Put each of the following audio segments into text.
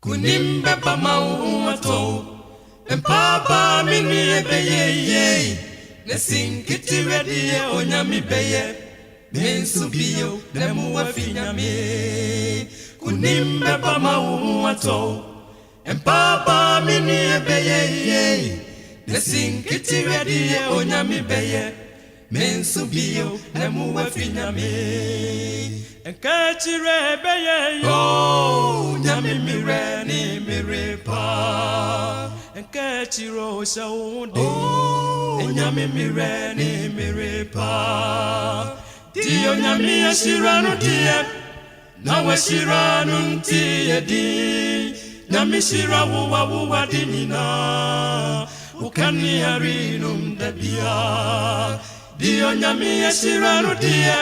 Kunimbe pa mauato Empapa mini ebeye Nesinkiti redie onyami beye Mensubiyo demu wafinyami Kunimbe pa mauato Empapa mini ebeye Nesinkiti redie onyami beye Mensubiyo demu wafinyami Enkachire beye yo Nyami mire ni mire pa Enkachiro shaude Nyami mire ni mire pa Diyo nyami ashiranu diye Nawe shiranu ntiye di Nyami shira wuwa dinina Ukani harinu mdabia Diyo nyami ashiranu diye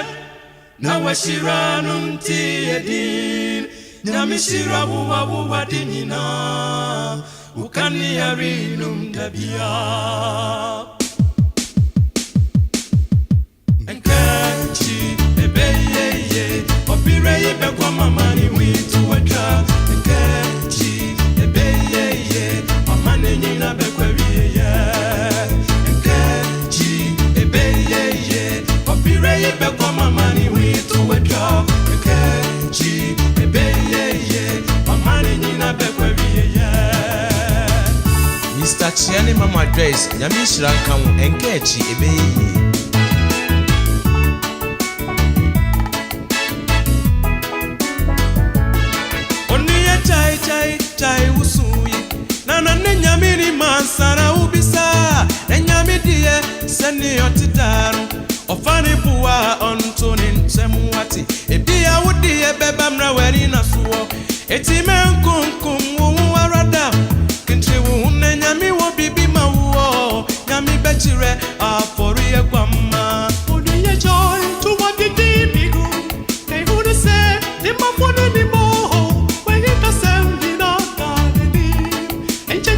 Nawe shiranu ntiye di Nyami shira wuwa dinina Ukani harinu mdabia Enkachi ebeye Opire ibe kwa mamani witu waka Enkachi ebeye Mamane nina bekweriye Enkachi ebeye Opire ibe kwa mamani witu waka Enkachi ebeye Mamane nina bekweriye Mr. Chiani Mama Grace Nyami Shirankamu Enkachi ebeye Chai usuyi Nana nenyamiri mansara ubisa Nenyamidie seni otitaru Ofani buwa ontoni ntemuwati Ebia udie beba mraweri na suwo Etime nkunkum uwu warada Kintri uwu nenyami wo bibi mawuo Nyami bechire aforiye kwa mma Odiye joy tuwa didi bigu Nehude se ni mafone ni moho Wehita se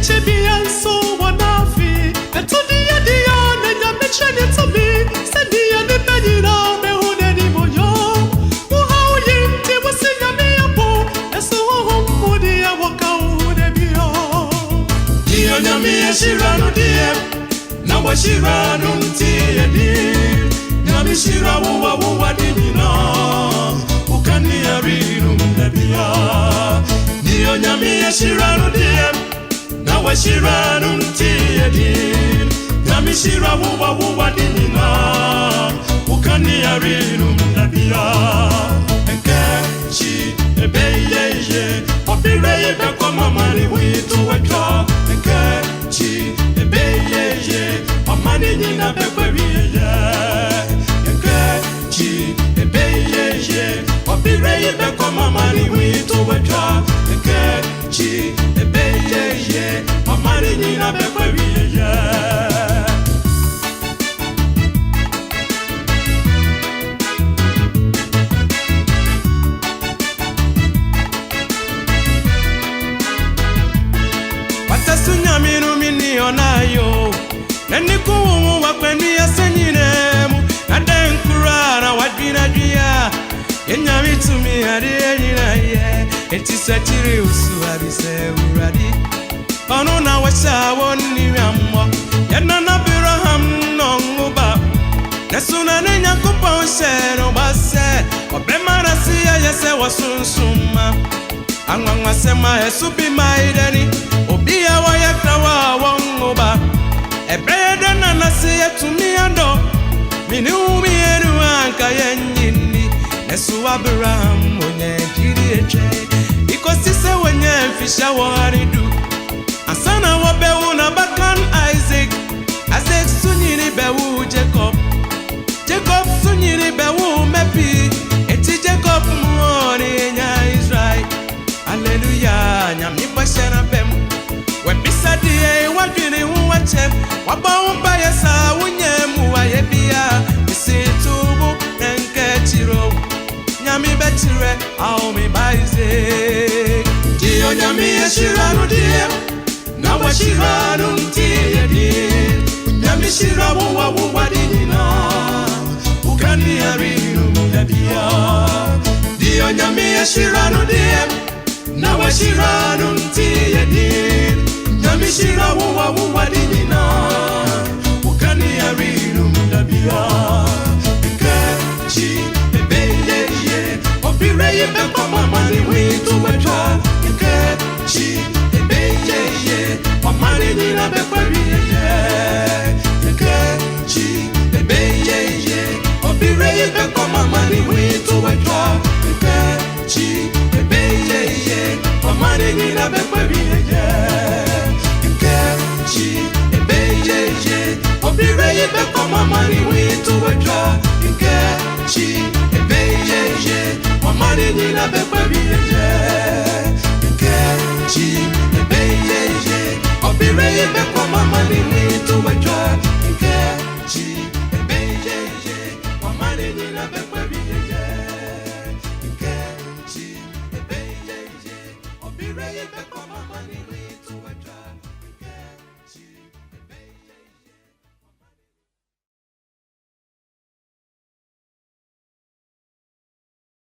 Chebian so wanafi Etudia dia nenya mechani tabi Sendia ne pedira me hune ni moyo Uhau yinti wasinya miyapo Eso humudia waka uhune biyo Diyo nyami shiranu diye Nawa shiranu ntiye di Nyami shira wuwa dinina Ukani harinu mdabia Diyo nyami shiranu diye Nawe shiranu ntiye di Nyami shira wuwa dinina Ukani harinu mdabia Enkachi ebeye Opire ibe kwa mamani witu weka Enkachi ebeye Mamani nina bekweriye Enkachi ebeye Opire ibe kwa mamani witu weka Enkachi ebeye Mamani nina bekweriye Watasunyaminu mini onayo Neniku umu wakweni ya senyinemu Nadenkura wadwina dwia Yenyami tumi hadiye nyina ye Eti setiri usu abise uradi Ono na washa woni wammo Yenana Biraham nonguba Nesuna nenya kupa ushero base Obema nasiya yese wasunsuma Angwangwa sema esubi maideni Obiya wayakawa wanguba Ebede na nasiya tumiando Mini umienu anka yenyini Nesu Abraham onye jiri eche Iko sise wenye fisha waridu Asana wabewu na bakan Isaac Isaac sunyiri bewu Jacob Jacob sunyiri bewu Mepi Eti Jacob muoni enya Israel Hallelujah Nyami bashena bemu Webisa diye wajwini uwachem Waba umba yesa unyemu wa yebia Isi tubu nenkechiro Nyami betire au mi baize Diyo nyami shiranu diye Nawe shiranu ntiye di Nyami shira wuwa dinina Ukani harinu mdabia Diyo nyami shiranu diye na washiranu mtie din nyamishira wuwa dinina ukani ariru mdabia nkechi ebeye opireye beko mamani witu wecha nkechi ebeye mamani nina beko biye nkechi ebeye opireye beko mamani witu wecha nkechi ebeye mamani nina beko biye nkechi ebeye opireye beko mamani witu wecha nkechi ebeye mamani nina beko biye nkechi ebeye opireye beko mamani witu wecha nkechi ebeye mamani nina beko biye nkechi ebeye opireye beko mamani